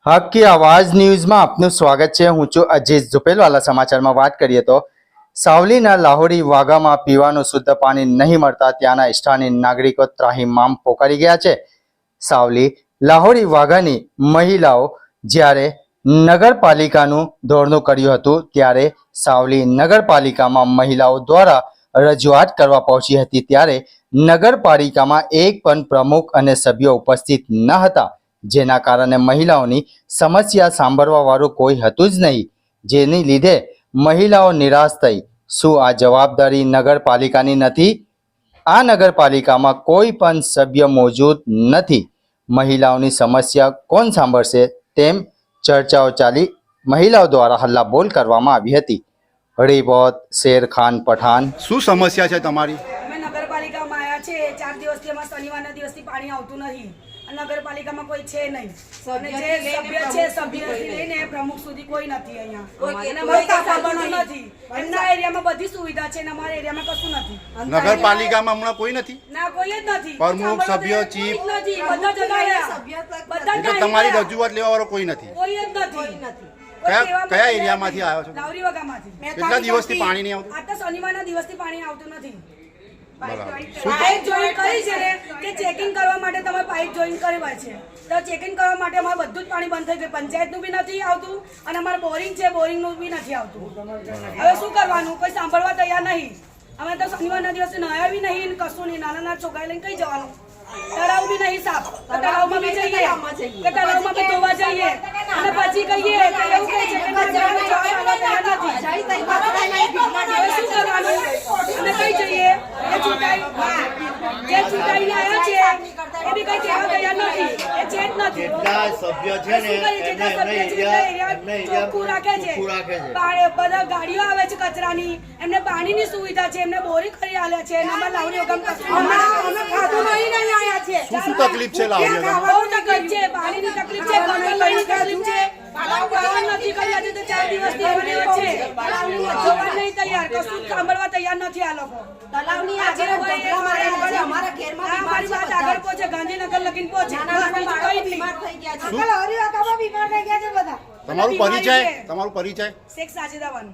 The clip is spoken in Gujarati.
હક की आवाज ન્યૂઝમાં આપનું સ્વાગત છે। હું છું અજીત ઝુપેલવાલા। સમાચારમાં વાત કરીએ તો સાવલીના લાહોરી વાઘામાં પીવાનું શુદ્ધ પાણી નહીં મળતા ત્યાંના સ્થાનિક નાગરિકો ત્રાહિમામ પોકારી ગયા છે। સાવલી લાહોરી વાઘાની મહિલાઓ જ્યારે નગરપાલિકાનું ધોરણું કર્યું હતું ત્યારે સાવલી નગરપાલિકામાં મહિલાઓ દ્વારા રજૂઆત કરવા પહોંચી હતી ત્યારે નગરપાલિકામાં એક પણ પ્રમુખ અને સભ્યો ઉપસ્થિત ન હતા, જેના કારણે મહિલાઓની સમસ્યા સાંભળવા વાળું કોઈ હતું જ નહીં, જેની લીધે મહિલાઓ નિરાશ થઈ। શું આ જવાબદારી નગરપાલિકાની નથી? આ નગરપાલિકામાં કોઈ પણ સભ્ય મોજૂદ નથી, મહિલાઓની સમસ્યા કોણ સાંભળશે તેમ ચર્ચાઓ ચાલી મહિલાઓ દ્વારા હલ્લાબોલ કરવામાં આવી હતી। રિપોર્ટ શેરખાન પઠાણ। શું સમસ્યા છે તમારી? અમે નગરપાલિકામાં આવ્યા છે 4 દિવસથી, અમારા શનિવારના દિવસથી પાણી આવતું નથી। નગરપાલિકામાં કોઈ છે નહીં, અને જે સભ્ય છે સભ્યથી લઈને પ્રમુખ સુધી કોઈ નથી અહીંયા નથી। એમના એરિયામાં બધી સુવિધા છે, અમારા એરિયામાં કશું નથી। નગરપાલિકામાં હમણાં કોઈ નથી? ના, કોઈ જ નથી। પ્રમુખ, સભ્ય, ચીફ બધા જગ્યાએ એટલે તમારી રજૂઆત લેવા વાળો કોઈ નથી? કોઈ જ નથી। કયા એરિયામાંથી આવ્યો છો? લાહોરી વાઘામાંથી। કેટલા દિવસથી પાણી નહીં આવતું? આ તો શનિવારના દિવસથી પાણી આવતું નથી। બરાબર। પાઇપ જોઈન કરી છે ને કે ચેકિંગ કરવા માટે તમારે પાઇપ જોઈન કરવા છે, તો ચેકિંગ કરવા માટે અમારે બધું જ પાણી બંધ થઈ ગયું। પંચાયતનું બી નથી આવતું અને અમારે બોરિંગ છે, બોરિંગનું બી નથી આવતું। હવે શું કરવાનું? કોઈ સાંભળવા તૈયાર નહીં। અમે તો શનિવારના દિવસે નહાયા બી નહીં, કશું નહીં। નાના છોકરા લઈને કઈ જવાનું? તળાવ બી નહીં સાફ, તળાવમાં બી જઈએ કે તળાવમાં બી ધોવા જઈએ અને પછી કહીએ કે એવું કહે છે કે શું કરવાનું? અને કઈ જઈએ જે ચૂંટાઈને આવ્યા છે એ બી કઈ કહેવા તૈયાર નથી, એ છે જ નથી। સભ્ય છે ને ચોખ્ખું રાખે છે, બધા ગાડીઓ આવે છે કચરાની, એમને પાણીની સુવિધા છે, એમને બોરિંગ કરી આલ્યા છે, અમારા લાહોરી શું તકલીફ છે લાહોરી? બહુ તકલીફ છે, પાણીની તકલીફ છે, ગટરની તકલીફ છે, નથી કરી આજે તો 4 દિવસથી અમને છે જોવા નહીં તૈયાર, કશું સાંભળવા તૈયાર નથી આ લોકો। તલાવની આગળ અમારા ઘેરમાં અમારી વાત આગળ પહોંચે, ગાંધીનગર લગીન પહોંચે, બીમાર થઈ ગયા છે, લાહોરી વાઘામાં બીમાર થઈ ગયા છે બધા। તમારું પરિચય? શેખ સાજિદા બાનુ।